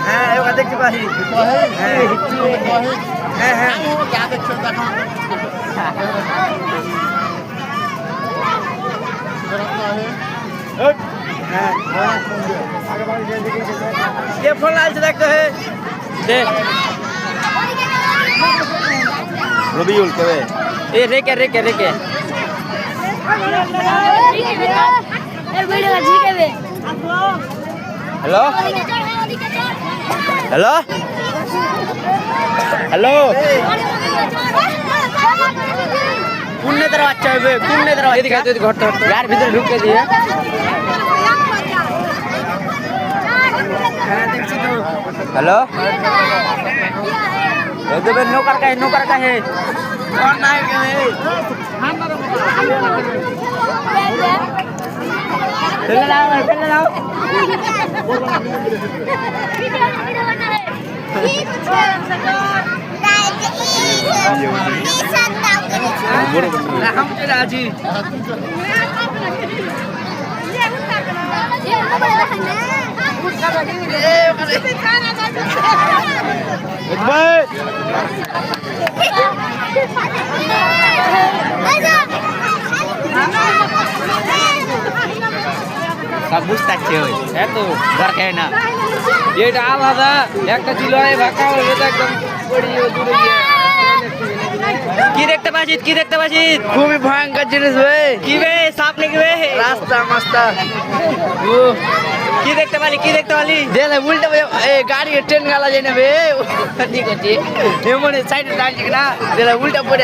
হ্যাঁ ওটা দেখতে পাচ্ছি হ্যাঁ হ্যাঁ ये फोन लाल से देखते हैं दे রবিউল কেবে ए रेके रेके रेके हेलो हेलो हेलो पुण्य तरह अच्छा है पुण्य तरह ये दिखा दो घर तो यार भीतर ढुक के दिए हेलो ये तो नौकर का है और ना है चल लाओ हम राजी सब बुझता है तो घर के ना ये डाल आधा एक का चिलो है भाका और ये एकदम बड़ी दूर है কি দেখতে পাচ্ছিস খুবই ভয়ঙ্কর জিনিস বে কি বে সাপ নাকি বে রাস্তা মাস্তা ও কি দেখতে পালি দেলে উল্টা এ গাড়ি ট্রেন গালা যায় না বে ঠিক আছে এমন সাইডে দাঁড়িয়ে না দেলে উল্টা পড়ে